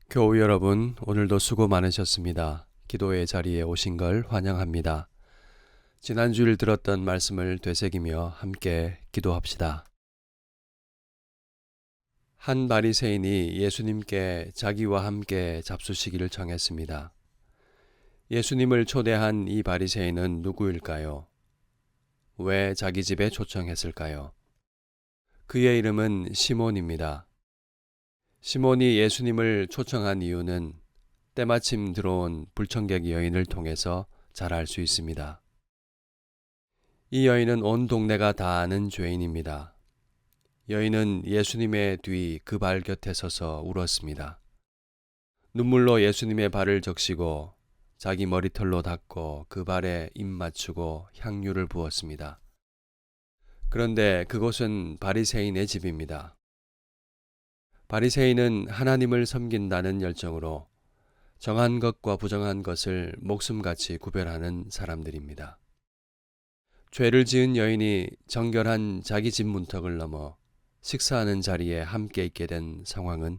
교우 여러분, 오늘도 수고 많으셨습니다. 기도의 자리에 오신 걸 환영합니다. 지난 주일 들었던 말씀을 되새기며 함께 기도합시다. 한 바리새인이 예수님께 자기와 함께 잡수시기를 청했습니다. 예수님을 초대한 이 바리새인은 누구일까요? 왜 자기 집에 초청했을까요? 그의 이름은 시몬입니다. 시몬이 예수님을 초청한 이유는 때마침 들어온 불청객 여인을 통해서 잘 알 수 있습니다. 이 여인은 온 동네가 다 아는 죄인입니다. 여인은 예수님의 뒤 그 발 곁에 서서 울었습니다. 눈물로 예수님의 발을 적시고 자기 머리털로 닦고 그 발에 입 맞추고 향유를 부었습니다. 그런데 그곳은 바리새인의 집입니다. 바리새인은 하나님을 섬긴다는 열정으로 정한 것과 부정한 것을 목숨같이 구별하는 사람들입니다. 죄를 지은 여인이 정결한 자기 집 문턱을 넘어 식사하는 자리에 함께 있게 된 상황은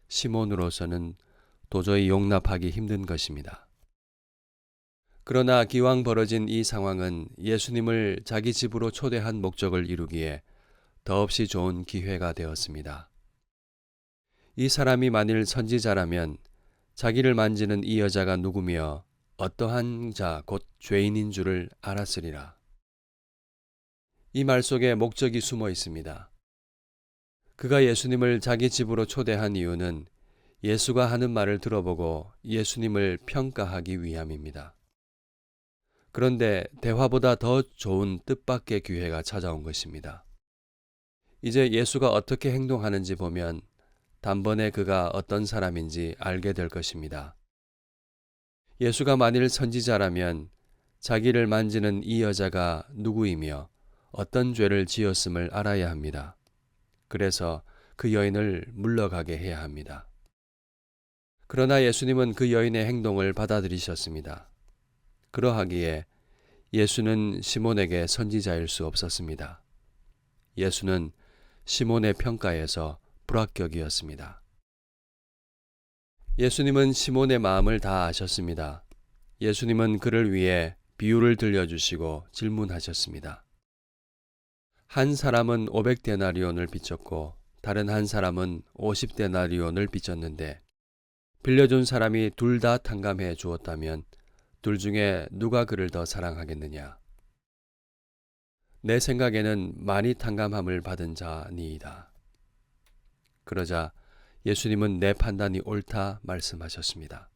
시몬으로서는 도저히 용납하기 힘든 것입니다. 그러나 기왕 벌어진 이 상황은 예수님을 자기 집으로 초대한 목적을 이루기에 더없이 좋은 기회가 되었습니다. 이 사람이 만일 선지자라면 자기를 만지는 이 여자가 누구며 어떠한 자 곧 죄인인 줄을 알았으리라. 이 말 속에 목적이 숨어 있습니다. 그가 예수님을 자기 집으로 초대한 이유는 예수가 하는 말을 들어보고 예수님을 평가하기 위함입니다. 그런데 대화보다 더 좋은 뜻밖의 기회가 찾아온 것입니다. 이제 예수가 어떻게 행동하는지 보면 단번에 그가 어떤 사람인지 알게 될 것입니다. 예수가 만일 선지자라면 자기를 만지는 이 여자가 누구이며 어떤 죄를 지었음을 알아야 합니다. 그래서 그 여인을 물러가게 해야 합니다. 그러나 예수님은 그 여인의 행동을 받아들이셨습니다. 그러하기에 예수는 시몬에게 선지자일 수 없었습니다. 예수는 시몬의 평가에서 불합격이었습니다. 예수님은 시몬의 마음을 다 아셨습니다. 예수님은 그를 위해 비유를 들려주시고 질문하셨습니다. 한 사람은 500데나리온을 빚졌고 다른 한 사람은 50데나리온을 빚졌는데 빌려준 사람이 둘 다 탕감해 주었다면 둘 중에 누가 그를 더 사랑하겠느냐? 내 생각에는 많이 탕감함을 받은 자니이다. 그러자 예수님은 내 판단이 옳다 말씀하셨습니다.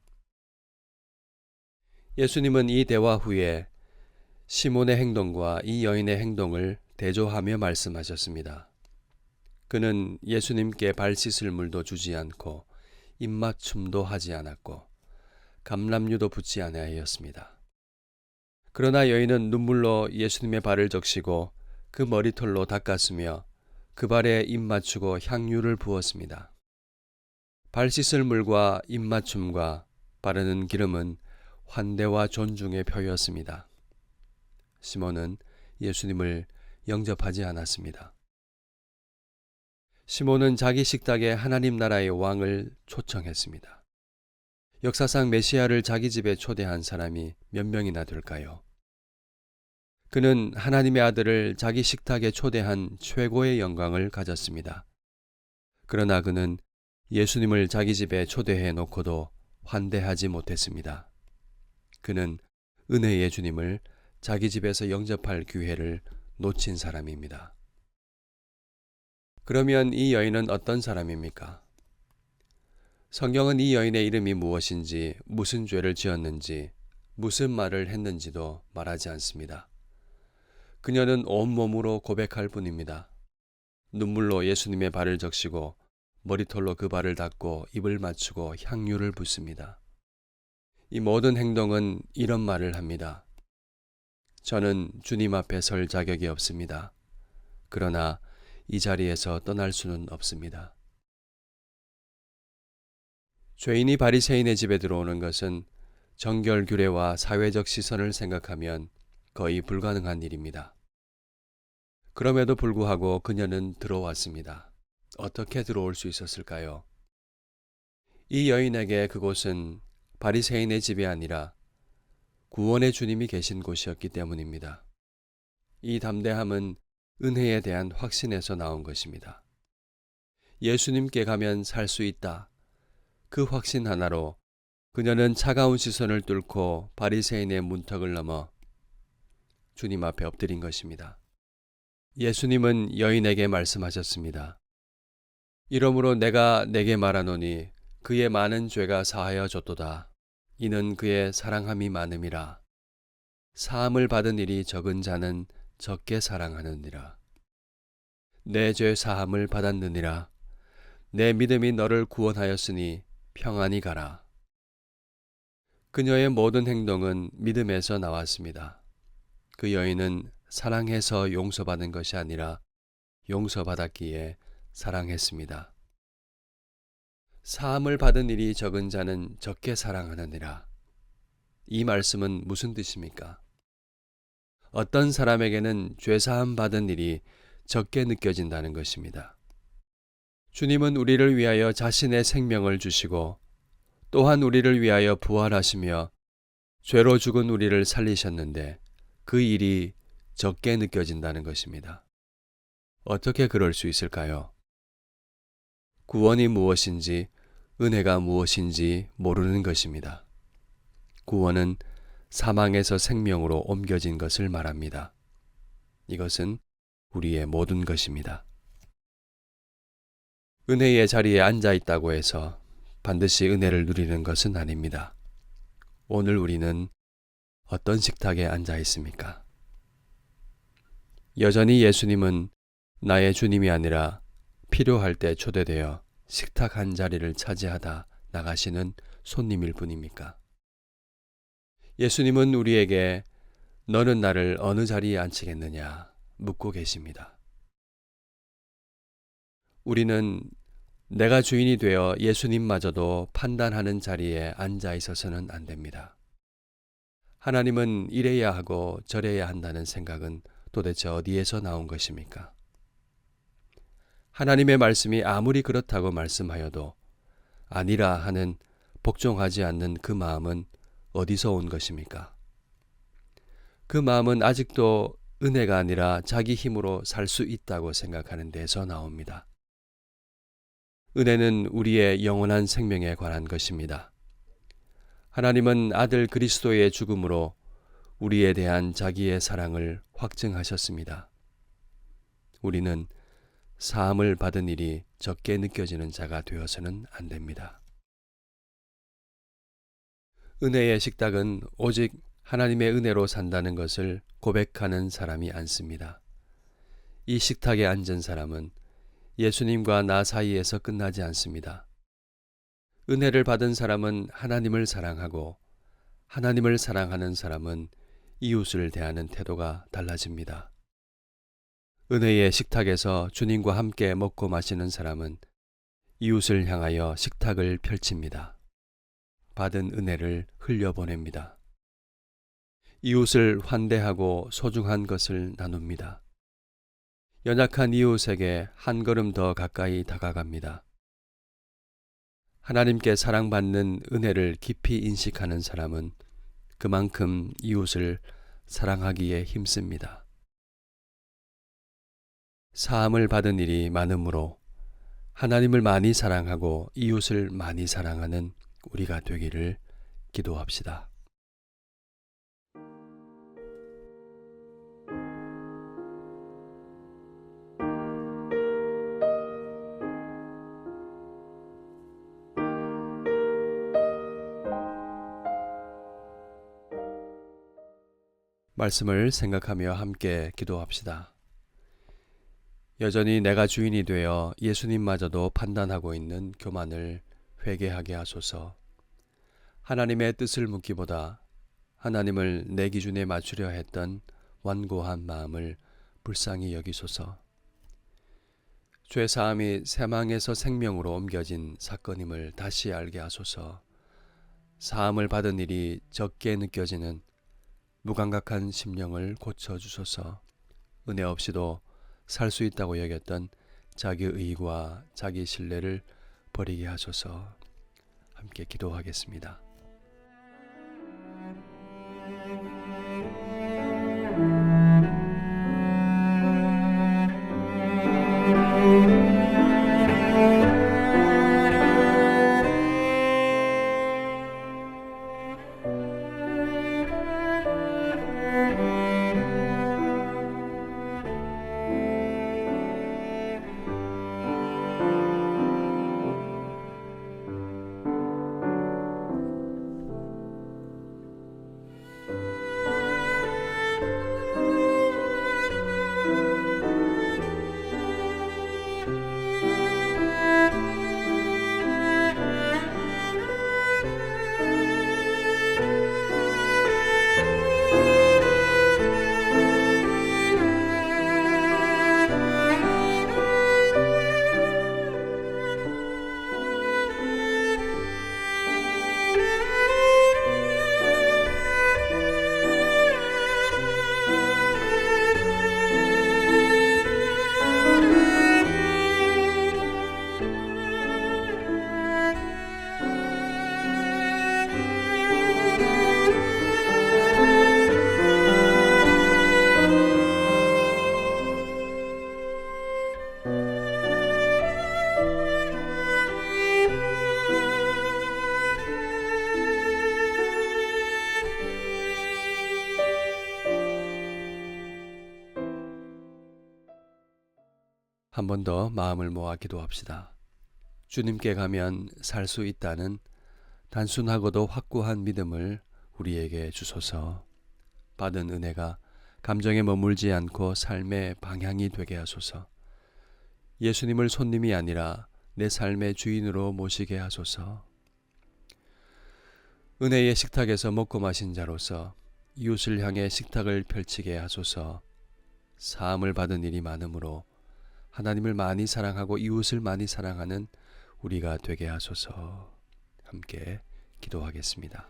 예수님은 이 대화 후에 시몬의 행동과 이 여인의 행동을 대조하며 말씀하셨습니다. 그는 예수님께 발 씻을 물도 주지 않고 입맞춤도 하지 않았고 감람유도 붓지 아니하였습니다. 그러나 여인은 눈물로 예수님의 발을 적시고 그 머리털로 닦았으며 그 발에 입 맞추고 향유를 부었습니다. 발 씻을 물과 입 맞춤과 바르는 기름은 환대와 존중의 표였습니다. 시몬은 예수님을 영접하지 않았습니다. 시몬은 자기 식탁에 하나님 나라의 왕을 초청했습니다. 역사상 메시아를 자기 집에 초대한 사람이 몇 명이나 될까요? 그는 하나님의 아들을 자기 식탁에 초대한 최고의 영광을 가졌습니다. 그러나 그는 예수님을 자기 집에 초대해 놓고도 환대하지 못했습니다. 그는 은혜의 주님을 자기 집에서 영접할 기회를 놓친 사람입니다. 그러면 이 여인은 어떤 사람입니까? 성경은 이 여인의 이름이 무엇인지, 무슨 죄를 지었는지, 무슨 말을 했는지도 말하지 않습니다. 그녀는 온몸으로 고백할 뿐입니다. 눈물로 예수님의 발을 적시고 머리털로 그 발을 닦고 입을 맞추고 향유를 붓습니다. 이 모든 행동은 이런 말을 합니다. 저는 주님 앞에 설 자격이 없습니다. 그러나 이 자리에서 떠날 수는 없습니다. 죄인이 바리새인의 집에 들어오는 것은 정결 규례와 사회적 시선을 생각하면 거의 불가능한 일입니다. 그럼에도 불구하고 그녀는 들어왔습니다. 어떻게 들어올 수 있었을까요? 이 여인에게 그곳은 바리새인의 집이 아니라 구원의 주님이 계신 곳이었기 때문입니다. 이 담대함은 은혜에 대한 확신에서 나온 것입니다. 예수님께 가면 살 수 있다. 그 확신 하나로 그녀는 차가운 시선을 뚫고 바리새인의 문턱을 넘어 주님 앞에 엎드린 것입니다. 예수님은 여인에게 말씀하셨습니다. 이러므로 내가 내게 말하노니 그의 많은 죄가 사하여 졌도다. 이는 그의 사랑함이 많음이라. 사함을 받은 일이 적은 자는 적게 사랑하느니라. 내 죄 사함을 받았느니라. 내 믿음이 너를 구원하였으니 평안히 가라. 그녀의 모든 행동은 믿음에서 나왔습니다. 그 여인은 사랑해서 용서받은 것이 아니라 용서받았기에 사랑했습니다. 사함을 받은 일이 적은 자는 적게 사랑하느니라. 이 말씀은 무슨 뜻입니까? 어떤 사람에게는 죄사함 받은 일이 적게 느껴진다는 것입니다. 주님은 우리를 위하여 자신의 생명을 주시고 또한 우리를 위하여 부활하시며 죄로 죽은 우리를 살리셨는데 그 일이 적게 느껴진다는 것입니다. 어떻게 그럴 수 있을까요? 구원이 무엇인지, 은혜가 무엇인지 모르는 것입니다. 구원은 사망에서 생명으로 옮겨진 것을 말합니다. 이것은 우리의 모든 것입니다. 은혜의 자리에 앉아 있다고 해서 반드시 은혜를 누리는 것은 아닙니다. 오늘 우리는 어떤 식탁에 앉아 있습니까? 여전히 예수님은 나의 주님이 아니라 필요할 때 초대되어 식탁 한 자리를 차지하다 나가시는 손님일 뿐입니까? 예수님은 우리에게 너는 나를 어느 자리에 앉히겠느냐 묻고 계십니다. 우리는 내가 주인이 되어 예수님마저도 판단하는 자리에 앉아 있어서는 안 됩니다. 하나님은 이래야 하고 저래야 한다는 생각은 도대체 어디에서 나온 것입니까? 하나님의 말씀이 아무리 그렇다고 말씀하여도 아니라 하는 복종하지 않는 그 마음은 어디서 온 것입니까? 그 마음은 아직도 은혜가 아니라 자기 힘으로 살 수 있다고 생각하는 데서 나옵니다. 은혜는 우리의 영원한 생명에 관한 것입니다. 하나님은 아들 그리스도의 죽음으로 우리에 대한 자기의 사랑을 확증하셨습니다. 우리는 사함을 받은 일이 적게 느껴지는 자가 되어서는 안 됩니다. 은혜의 식탁은 오직 하나님의 은혜로 산다는 것을 고백하는 사람이 앉습니다. 이 식탁에 앉은 사람은 예수님과 나 사이에서 끝나지 않습니다. 은혜를 받은 사람은 하나님을 사랑하고 하나님을 사랑하는 사람은 이웃을 대하는 태도가 달라집니다. 은혜의 식탁에서 주님과 함께 먹고 마시는 사람은 이웃을 향하여 식탁을 펼칩니다. 받은 은혜를 흘려보냅니다. 이웃을 환대하고 소중한 것을 나눕니다. 연약한 이웃에게 한 걸음 더 가까이 다가갑니다. 하나님께 사랑받는 은혜를 깊이 인식하는 사람은 그만큼 이웃을 사랑하기에 힘씁니다. 사함을 받은 일이 많으므로 하나님을 많이 사랑하고 이웃을 많이 사랑하는 우리가 되기를 기도합시다. 말씀을 생각하며 함께 기도합시다. 여전히 내가 주인이 되어 예수님마저도 판단하고 있는 교만을 회개하게 하소서. 하나님의 뜻을 묻기보다 하나님을 내 기준에 맞추려 했던 완고한 마음을 불쌍히 여기소서. 죄사함이 세망에서 생명으로 옮겨진 사건임을 다시 알게 하소서. 사함을 받은 일이 적게 느껴지는 무감각한 심령을 고쳐주소서. 은혜 없이도 살 수 있다고 여겼던 자기 의와 자기 신뢰를 버리게 하소서. 함께 기도하겠습니다. 한 번 더 마음을 모아 기도합시다. 주님께 가면 살 수 있다는 단순하고도 확고한 믿음을 우리에게 주소서. 받은 은혜가 감정에 머물지 않고 삶의 방향이 되게 하소서. 예수님을 손님이 아니라 내 삶의 주인으로 모시게 하소서. 은혜의 식탁에서 먹고 마신 자로서 이웃을 향해 식탁을 펼치게 하소서. 사함을 받은 일이 많으므로 하나님을 많이 사랑하고 이웃을 많이 사랑하는 우리가 되게 하소서. 함께 기도하겠습니다.